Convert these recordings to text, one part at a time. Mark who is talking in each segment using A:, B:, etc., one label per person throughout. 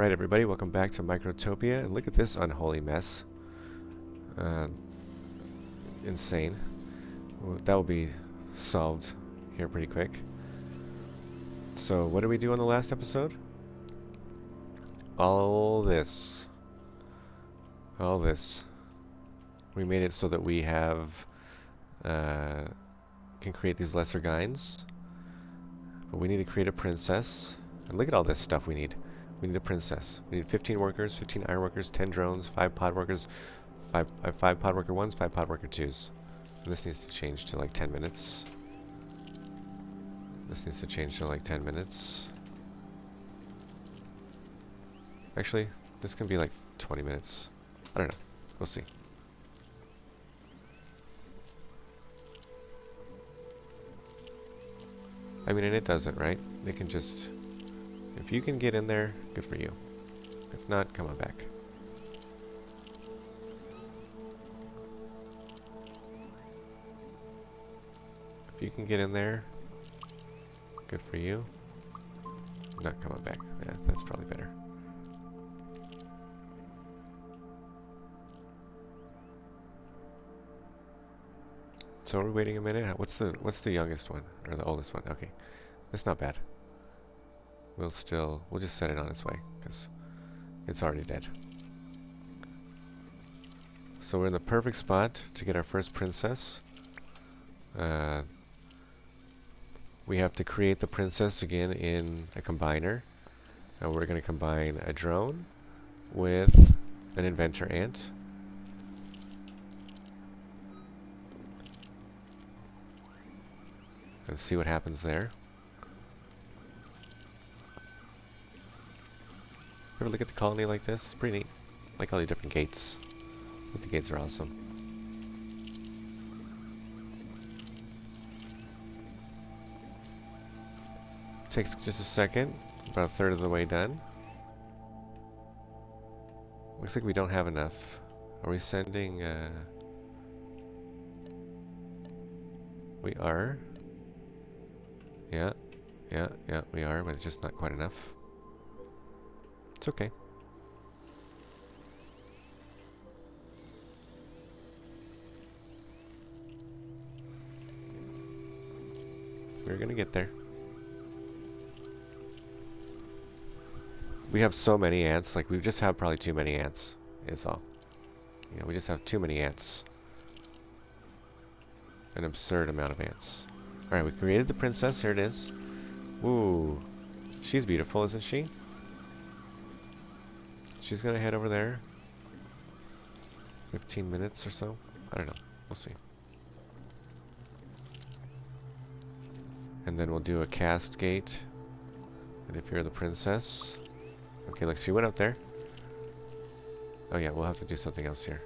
A: Alright everybody, welcome back to Microtopia, and look at this unholy mess. Insane. Well, that will be solved here pretty quick. So what did we do on the last episode? All this. All this. We made it so that we have can create these lesser Gynes. But we need to create a princess. And look at all this stuff we need. We need a princess. We need 15 workers, 15 iron workers, 10 drones, 5 pod workers, 5 pod worker 1s, 5 pod worker 2s. And this needs to change to like 10 minutes. This needs to change to like 10 minutes. Actually, this can be like 20 minutes. I don't know. We'll see. I mean, and it doesn't, right? They can just... If you can get in there, good for you. If not, come on back. If you can get in there, good for you. Not come on back. Yeah, that's probably better. So we're waiting a minute. What's the youngest one or the oldest one? Okay, that's not bad. We'll just set it on its way because it's already dead. So we're in the perfect spot to get our first princess. We have to create the princess again in a combiner. And we're going to combine a drone with an inventor ant. And see what happens there. Ever look at the colony like this? It's pretty neat. I like all the different gates. I think the gates are awesome. Takes just a second. About a third of the way done. Looks like we don't have enough. Are we sending... We are. Yeah, we are, but it's just not quite enough. It's okay. We're gonna get there. We have so many ants, like we just have probably too many ants, is all. You know, we just have too many ants. An absurd amount of ants. Alright, we created the princess, here it is. Ooh. She's beautiful, isn't she? She's gonna head over there. 15 minutes or so. I don't know. We'll see. And then we'll do a cast gate. And if you're the princess... Okay, look, she went up there. Oh yeah, we'll have to do something else here.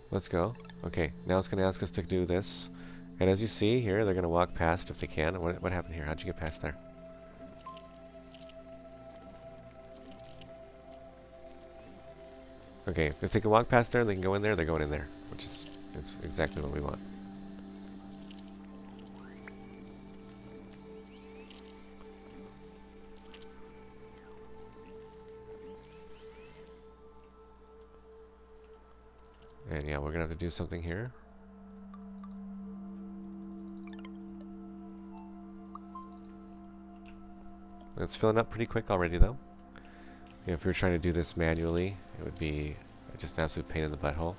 A: Let's go. Okay, now it's gonna ask us to do this. And as you see here, they're gonna walk past if they can. What happened here? How'd you get past there? Okay, if they can walk past there and they can go in there, they're going in there. Which is exactly what we want. And yeah, we're gonna have to do something here. It's filling up pretty quick already though. You know, if we were trying to do this manually, it would be just an absolute pain in the butthole.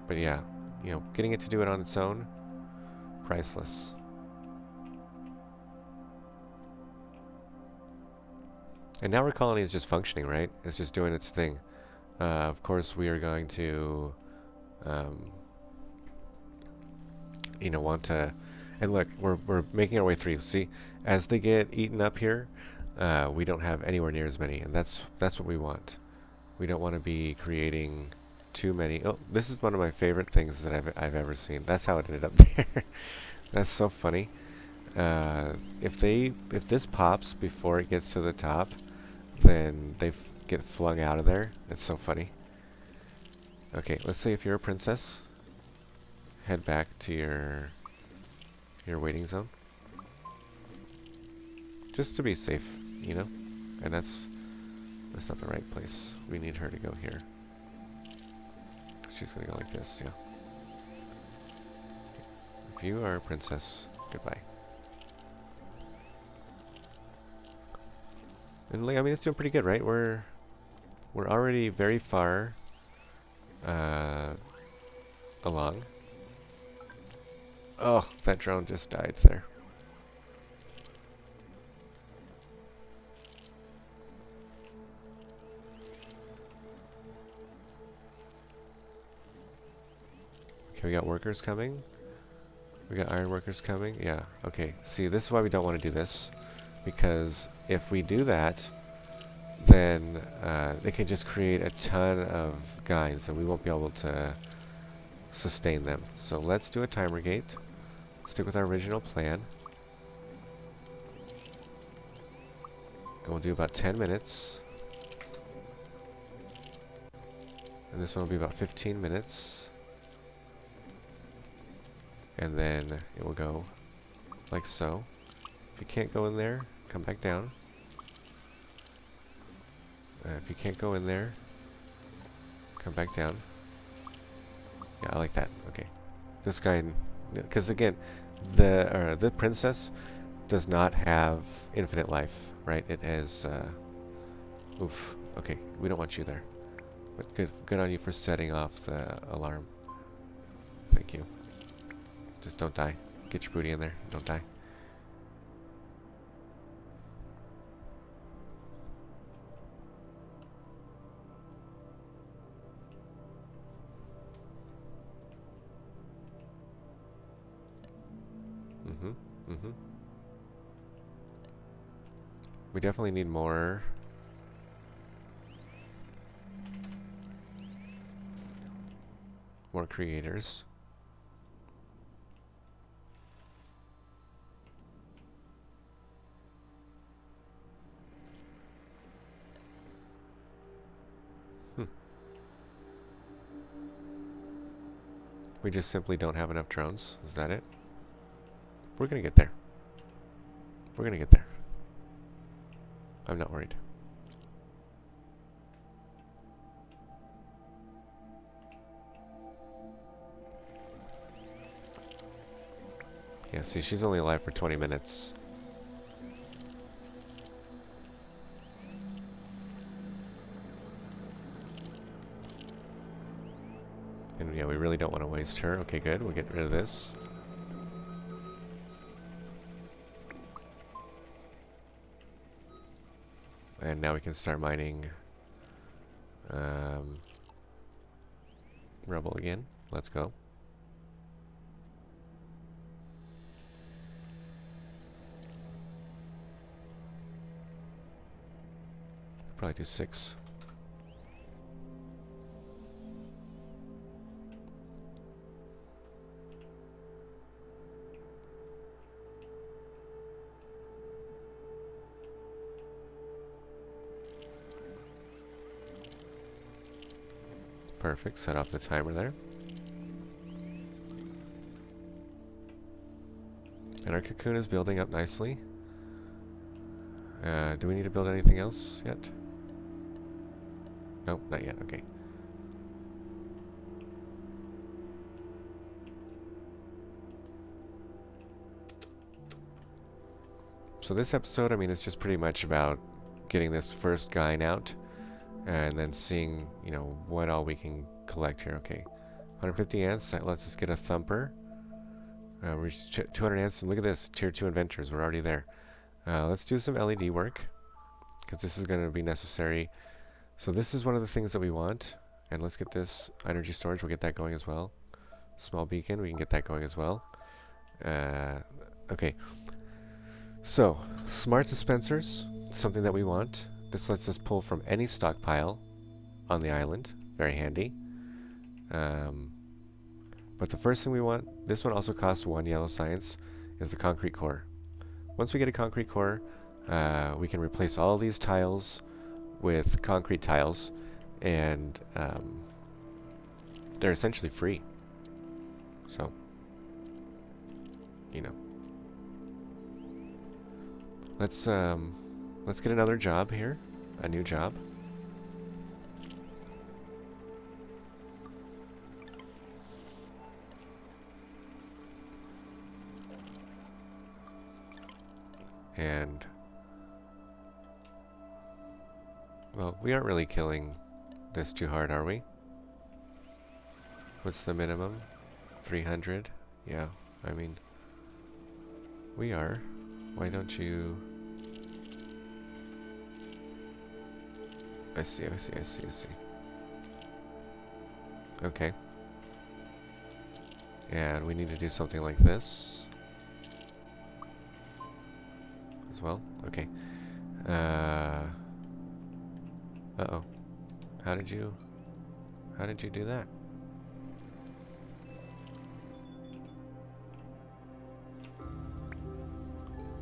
A: But yeah, you know, getting it to do it on its own, priceless. And now our colony is just functioning, right? It's just doing its thing. Of course, we are going to, you know, want to... And look, we're making our way through. See, as they get eaten up here, we don't have anywhere near as many, and that's what we want. We don't want to be creating too many. Oh, this is one of my favorite things that I've ever seen. That's how it ended up there. That's so funny. If this pops before it gets to the top, then they get flung out of there. It's so funny. Okay, let's say if you're a princess, head back to your waiting zone. just to be safe, you know? And that's not the right place. We need her to go here. She's gonna go like this, yeah. If you are a princess, goodbye. And like, I mean, it's doing pretty good, right? We're already very far along. Oh, that drone just died there. Okay, we got workers coming. We got iron workers coming. Yeah, okay. See, this is why we don't want to do this. Because if we do that, then they can just create a ton of Gynes and we won't be able to sustain them. So let's do a timer gate. Stick with our original plan. And we'll do about 10 minutes. And this one will be about 15 minutes. And then it will go like so. If you can't go in there, come back down. If you can't go in there, come back down. Yeah, I like that. Okay. This guy, because again, the princess does not have infinite life, right? It has, oof. Okay, we don't want you there. But good on you for setting off the alarm. Thank you. Just don't die. Get your booty in there. Don't die. We definitely need more. More creators. We just simply don't have enough drones. Is that it? We're gonna get there. We're gonna get there. I'm not worried. Yeah, see, she's only alive for 20 minutes. And yeah, we really don't want to waste her. Okay, good. We'll get rid of this. And now we can start mining rubble again. Let's go. Probably do 6. Perfect. Set off the timer there. And our cocoon is building up nicely. Do we need to build anything else yet? Nope, not yet. Okay. So this episode, I mean, it's just pretty much about getting this first Gyne out. And then seeing, you know, what all we can collect here. Okay, 150 ants. That lets us get a thumper. We reached 200 ants, and look at this, tier 2 inventors. We're already there. Let's do some LED work, because this is going to be necessary. So this is one of the things that we want. And let's get this energy storage. We'll get that going as well. Small beacon. We can get that going as well. Okay. So smart dispensers. Something that we want. This lets us pull from any stockpile on the island. Very handy. But the first thing we want, this one also costs 1 yellow science, is the concrete core. Once we get a concrete core, we can replace all these tiles with concrete tiles, and they're essentially free. So, you know. let's get another job here. A new job. And well, we aren't really killing this too hard, are we? What's the minimum? 300? Yeah, I mean, we are. Why don't you... I see. Okay. And we need to do something like this as well. Okay. Uh-oh. How did you do that?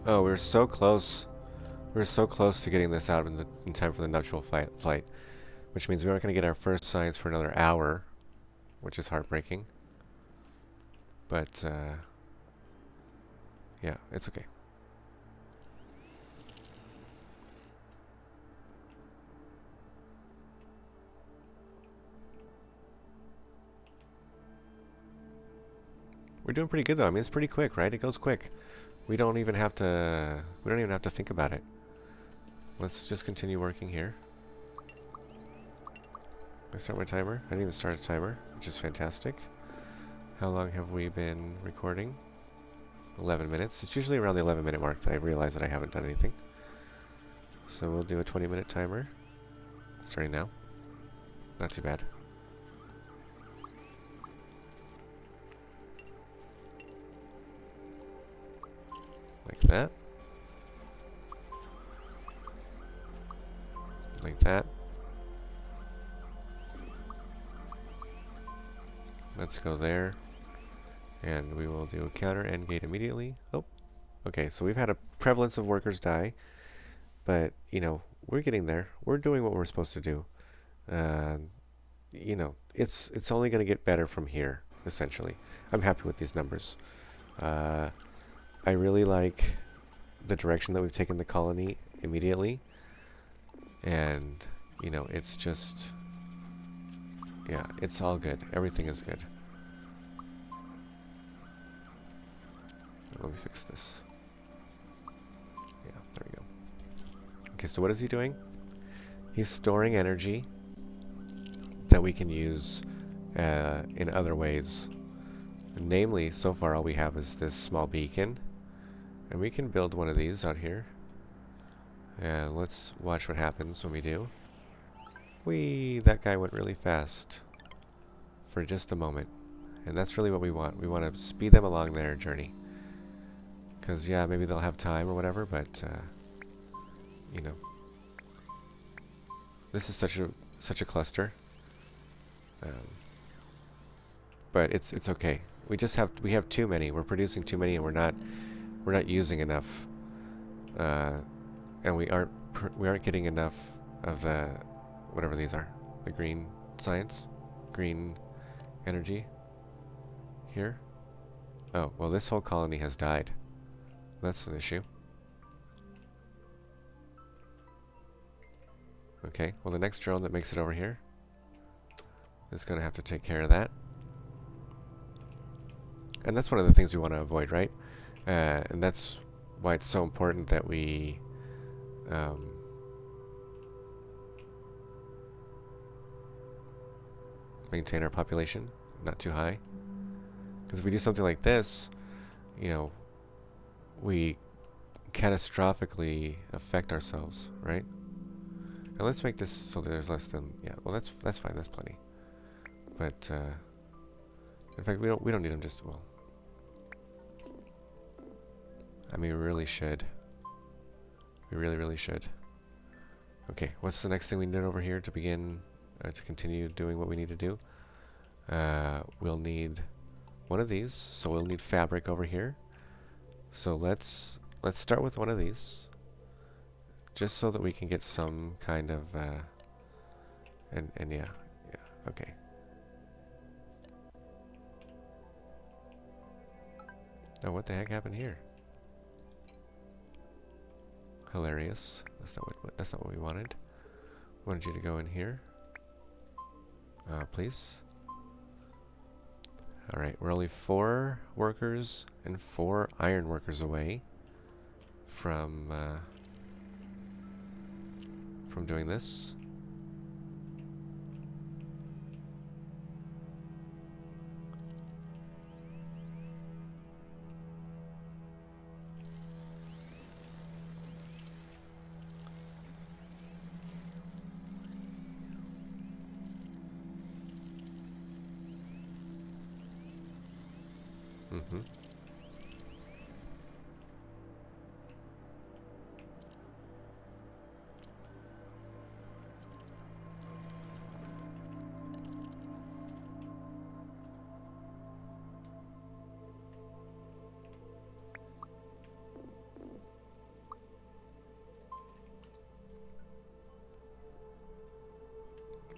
A: Oh, we're so close. We're so close to getting this out in time for the nuptial flight, which means we aren't going to get our first science for another hour, which is heartbreaking. But, yeah, it's okay. We're doing pretty good though. I mean, it's pretty quick, right? It goes quick. We don't even have to think about it. Let's just continue working here. I start my timer. I didn't even start a timer, which is fantastic. How long have we been recording? 11 minutes. It's usually around the 11-minute mark that I realize that I haven't done anything. So we'll do a 20-minute timer. Starting now. Not too bad. Like that. Like that. Let's go there. And we will do a counter end gate immediately. Oh, okay, so we've had a prevalence of workers die. But, you know, we're getting there. We're doing what we're supposed to do. You know, it's only going to get better from here, essentially. I'm happy with these numbers. I really like the direction that we've taken the colony immediately. And, you know, it's just... yeah, it's all good. Everything is good. Let me fix this. Yeah, there we go. Okay, so what is he doing? He's storing energy that we can use in other ways. Namely, so far all we have is this small beacon. And we can build one of these out here. And let's watch what happens when we do. That guy went really fast. For just a moment. And that's really what we want. We want to speed them along their journey. Because, yeah, maybe they'll have time or whatever, but, you know. This is such a cluster. But it's okay. We have too many. We're producing too many, and we're not using enough. And we aren't getting enough of the whatever these are. The green science, green energy. Here. Oh well, this whole colony has died. That's an issue. Okay. Well, the next drone that makes it over here is going to have to take care of that. And that's one of the things we want to avoid, right? And that's why it's so important that we maintain our population, not too high. Because if we do something like this, you know, we catastrophically affect ourselves, right? And let's make this so that there's less than, yeah, well that's fine, that's plenty. But in fact we don't need them just, well, I mean we really should. We really should. Okay, what's the next thing we need over here to begin to continue doing what we need to do? We'll need one of these, so we'll need fabric over here. So let's start with one of these, just so that we can get some kind of and yeah, okay. Now what the heck happened here? Hilarious. That's not what we wanted. Wanted you to go in here. Please. Alright, we're only 4 workers and 4 iron workers away from doing this. Mm-hmm.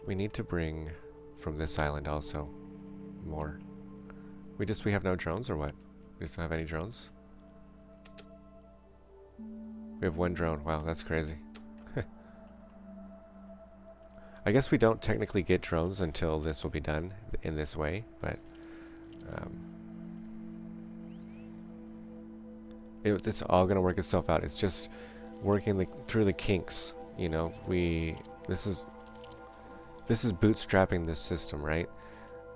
A: We need to bring from this island also more. We have no drones or what? We just don't have any drones? We have 1 drone. Wow, that's crazy. I guess we don't technically get drones until this will be done in this way, but it's all going to work itself out. It's just working through the kinks, you know. This is bootstrapping this system, right?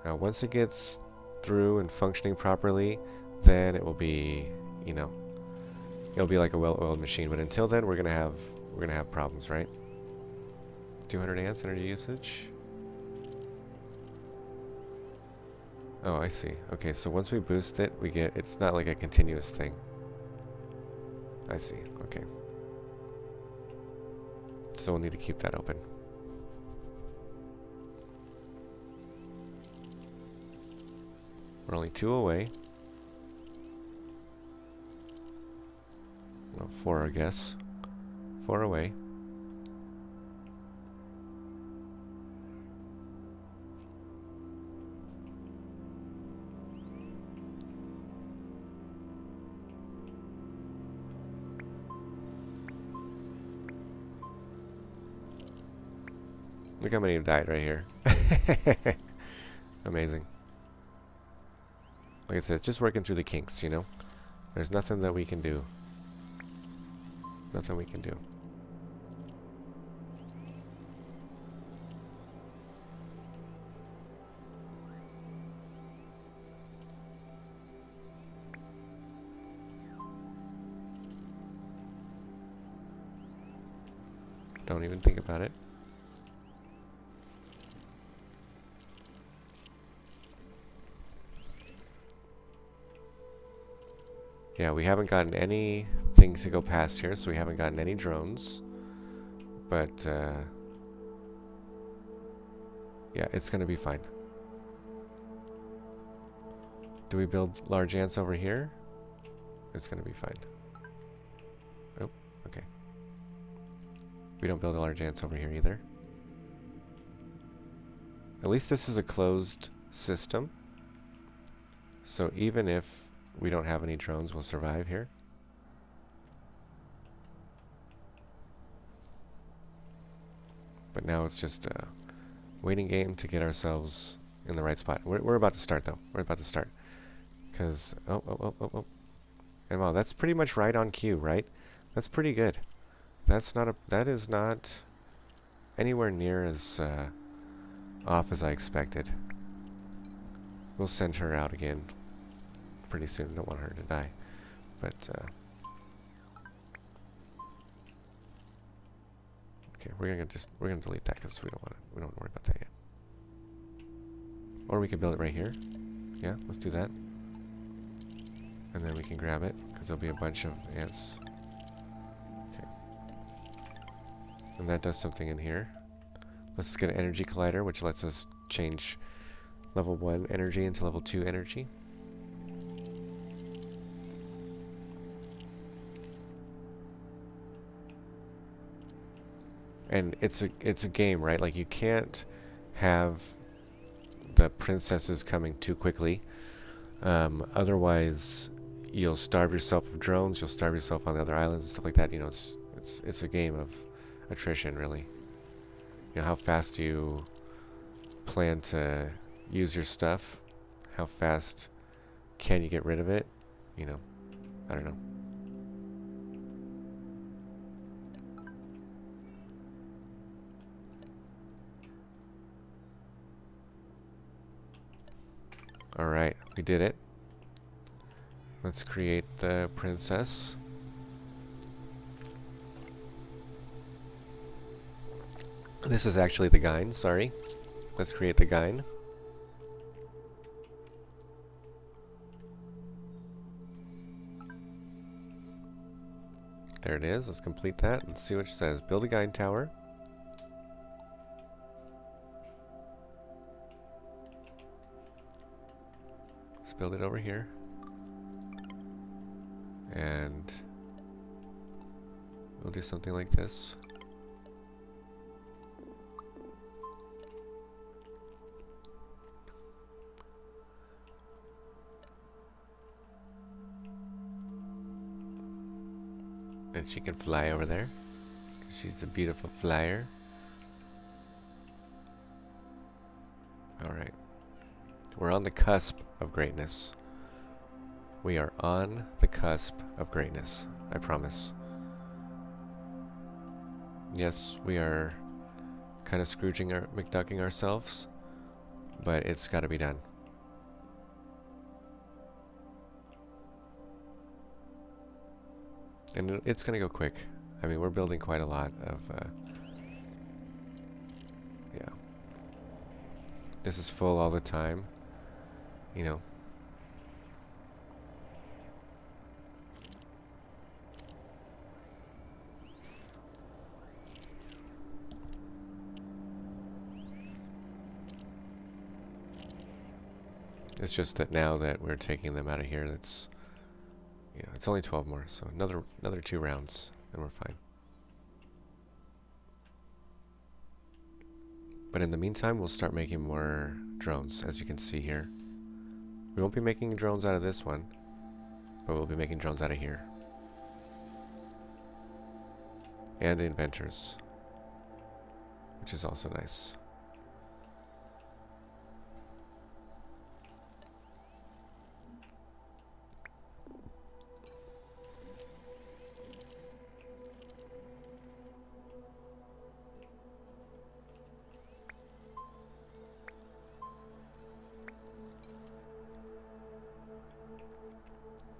A: Once it gets through and functioning properly, then it will be, you know, it'll be like a well-oiled machine. But until then, we're gonna have problems, right? 200 amps energy usage. Oh, I see. Okay, so once we boost it, it's not like a continuous thing. I see. Okay. So we'll need to keep that open. We're only 2 away. Well, 4, I guess. 4 away. Look how many have died right here. Amazing. Like I said, it's just working through the kinks, you know? There's nothing that we can do. Nothing we can do. Don't even think about it. Yeah, we haven't gotten anything to go past here, so we haven't gotten any drones. But, yeah, it's going to be fine. Do we build large ants over here? It's going to be fine. Oh, okay. We don't build large ants over here either. At least this is a closed system. So even if we don't have any drones, we'll survive here. But now it's just a waiting game to get ourselves in the right spot. We're about to start, though. We're about to start. Because, oh. And wow, that's pretty much right on cue, right? That's pretty good. That is not anywhere near as off as I expected. We'll send her out again pretty soon. Don't want her to die. But, okay, we're gonna delete that because we don't want to worry about that yet. Or we could build it right here. Yeah, let's do that. And then we can grab it because there'll be a bunch of ants. Okay. And that does something in here. Let's get an energy collider, which lets us change level 1 energy into level 2 energy. And it's a game, right? Like, you can't have the princesses coming too quickly. Otherwise, you'll starve yourself of drones. You'll starve yourself on the other islands and stuff like that. You know, it's It's a game of attrition, really. You know, how fast do you plan to use your stuff? How fast can you get rid of it? You know, I don't know. Alright, we did it. Let's create the princess. This is actually the Gyne, sorry. Let's create the Gyne. There it is. Let's complete that and see what it says. Build a Gyne tower. Let's build it over here. And we'll do something like this. And she can fly over there. She's a beautiful flyer. Alright. We're on the cusp of greatness. We are on the cusp of greatness. I promise. Yes, we are kind of McDucking ourselves, but it's got to be done. And it's going to go quick. I mean, we're building quite a lot of... yeah. This is full all the time. You know. It's just that now that we're taking them out of here, that's... You know, it's only 12 more, so another 2 rounds, and we're fine. But in the meantime, we'll start making more drones, as you can see here. We won't be making drones out of this one, but we'll be making drones out of here. And inventors, which is also nice.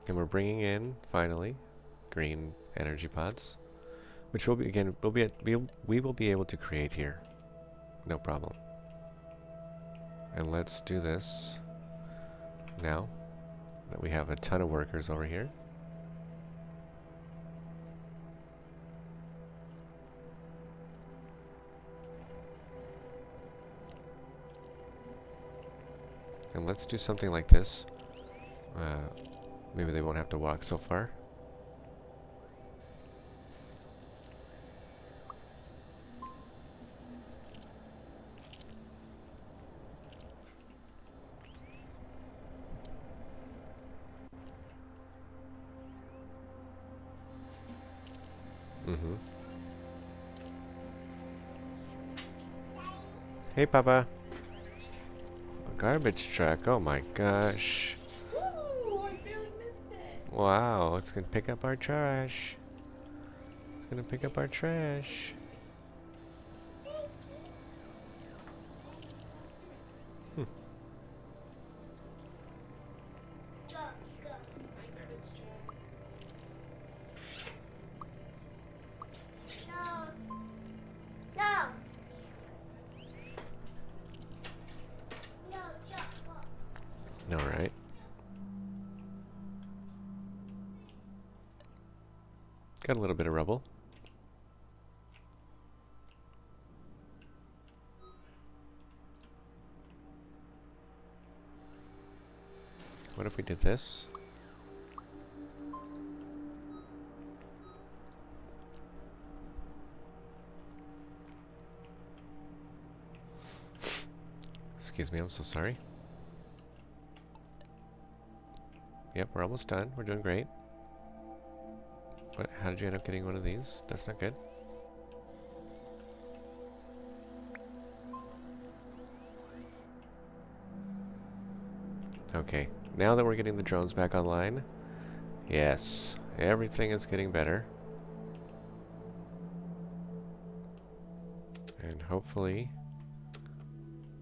A: And we're bringing in, finally, green energy pods, which will be, again, we will be able to create here. No problem. And let's do this now that we have a ton of workers over here. And let's do something like this. Maybe they won't have to walk so far. Hey, Papa. A garbage truck. Oh my gosh. Wow, it's gonna pick up our trash. It's gonna pick up our trash. Alright. Got a little bit of rubble. What if we did this? Excuse me, I'm so sorry. Yep, we're almost done. We're doing great. What? How did you end up getting one of these? That's not good. Okay, now that we're getting the drones back online, yes, everything is getting better. And hopefully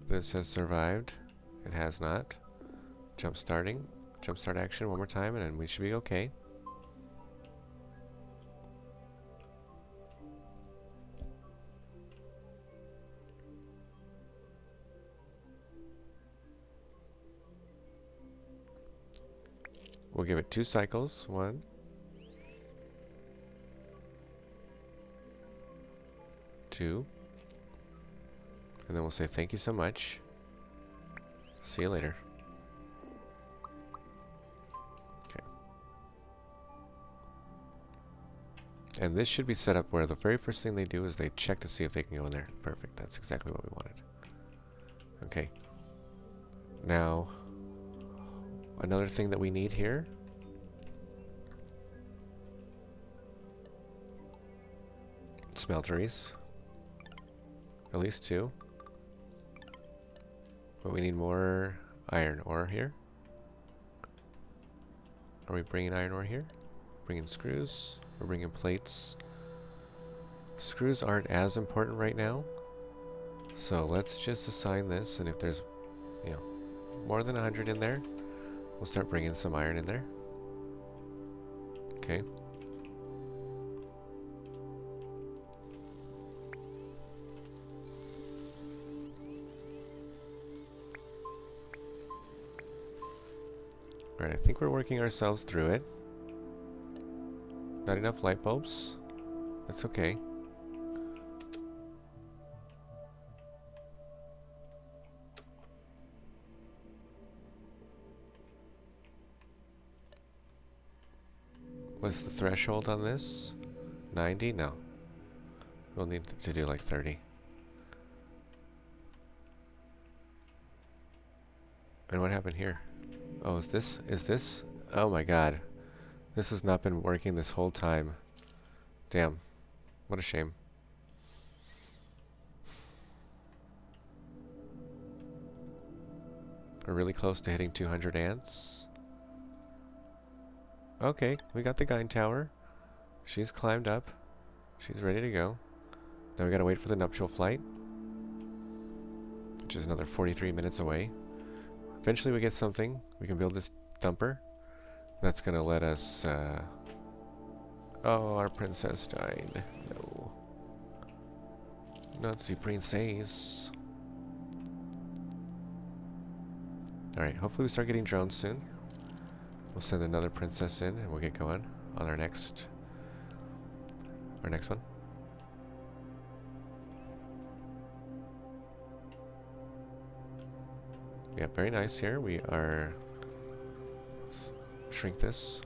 A: this has survived. It has not. Jump starting. Jump start action one more time and then we should be okay. We'll give it 2 cycles. 1, 2, and then we'll say thank you so much. See you later. Okay. And this should be set up where the very first thing they do is they check to see if they can go in there. Perfect. That's exactly what we wanted. Okay. Now, another thing that we need here. Smelteries. At least 2. But we need more iron ore here. Are we bringing iron ore here? Bringing screws. We're bringing plates. Screws aren't as important right now. So let's just assign this, and if there's, you know, more than 100 in there, we'll start bringing some iron in there. Okay. Alright, I think we're working ourselves through it. Not enough light bulbs. That's okay. What's the threshold on this? 90? No. We'll need to do like 30. And what happened here? Oh, is this? Oh my god. This has not been working this whole time. Damn. What a shame. We're really close to hitting 200 ants. Okay, we got the Gyne tower. She's climbed up. She's ready to go. Now we gotta wait for the nuptial flight, which is another 43 minutes away. Eventually we get something. We can build this dumper. That's gonna let us, oh, our princess died. No. Not the princess. Alright, hopefully we start getting drones soon. We'll send another princess in and we'll get going on our next one. Yeah, very nice here. We are... Let's shrink this.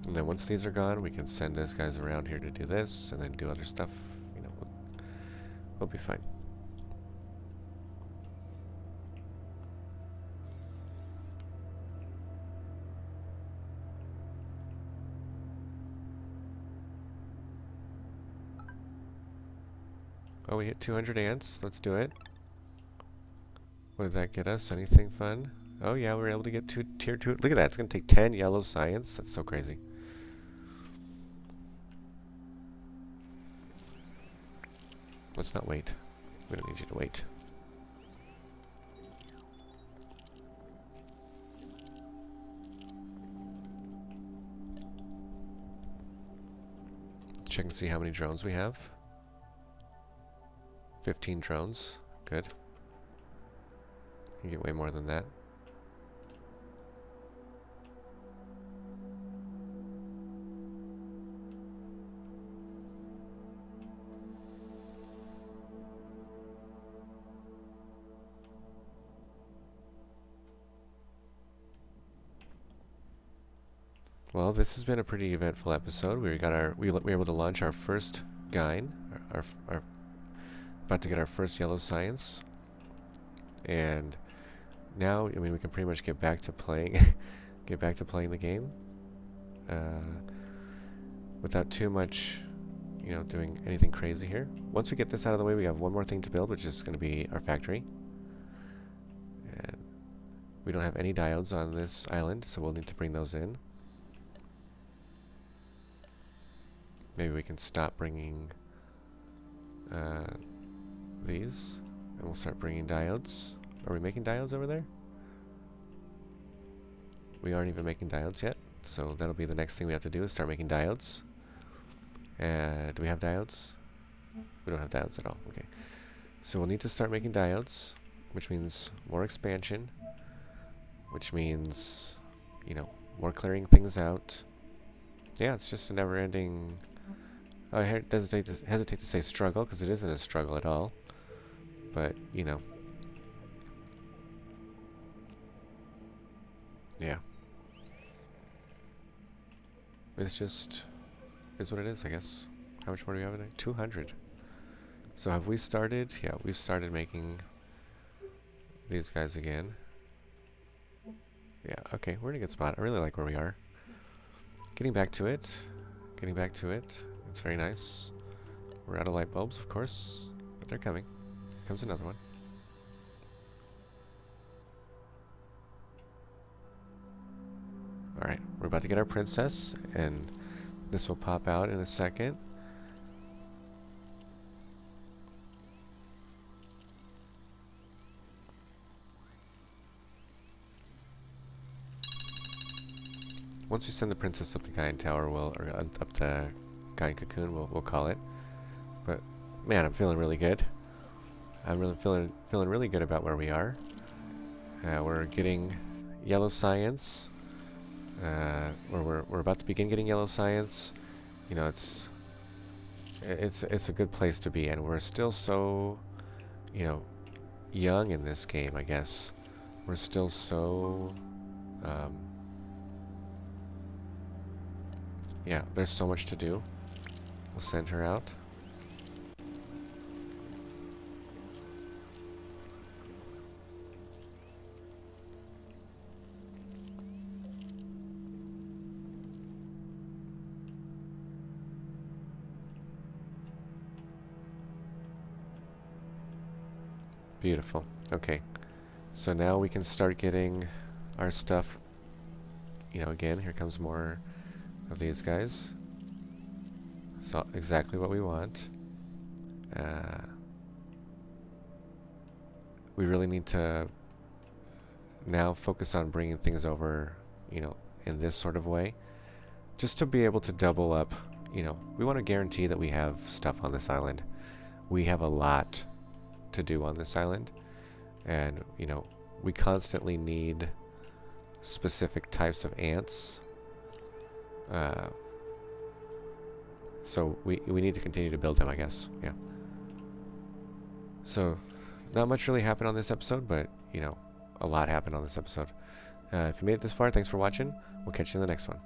A: And then once these are gone, we can send these guys around here to do this, and then do other stuff. You know, we'll be fine. Oh, we hit 200 ants. Let's do it. What did that get us? Anything fun? Oh yeah, we were able to get tier 2. Look at that. It's going to take 10 yellow science. That's so crazy. Let's not wait. We don't need you to wait. Check and see how many drones we have. 15 drones. Good. You get way more than that. Well, this has been a pretty eventful episode. We were able to launch our first Gyne, our about to get our first yellow science. And now, I mean, we can pretty much get back to playing, get back to playing the game, without too much, you know, doing anything crazy here. Once we get this out of the way, we have one more thing to build, which is going to be our factory. And we don't have any diodes on this island, so we'll need to bring those in. Maybe we can stop bringing these, and we'll start bringing diodes. Are we making diodes over there? We aren't even making diodes yet, so that'll be the next thing we have to do, is start making diodes. Do we have diodes? We don't have diodes at all. Okay. So we'll need to start making diodes, which means more expansion, which means, you know, more clearing things out. Yeah, it's just a never-ending... I hesitate to say struggle, because it isn't a struggle at all. But, you know. Yeah. It's just... is what it is, I guess. How much more do we have in it? 200. So have we started? Yeah, we've started making these guys again. Yeah, okay, we're in a good spot. I really like where we are. Getting back to it. Getting back to it. It's very nice. We're out of light bulbs, of course, but they're coming. Here comes another one. Alright, we're about to get our princess, and this will pop out in a second. Once we send the princess up the Gyne Tower, or up the Gyne Cocoon, we'll call it. But man, I'm feeling really good. I'm really feeling really good about where we are. We're getting yellow science. We're about to begin getting yellow science. You know, it's a good place to be, and we're still so, you know, young in this game. I guess we're still so. Yeah, there's so much to do. We'll send her out. Beautiful. Okay. So now we can start getting our stuff. You know, again, here comes more of these guys. So exactly what we want. We really need to now focus on bringing things over, you know, in this sort of way, just to be able to double up. You know, we want to guarantee that we have stuff on this island. We have a lot to do on this island, and you know, we constantly need specific types of ants. So we need to continue to build them, I guess. Yeah. So not much really happened on this episode, but you know, a lot happened on this episode. If you made it this far, thanks for watching. We'll catch you in the next one.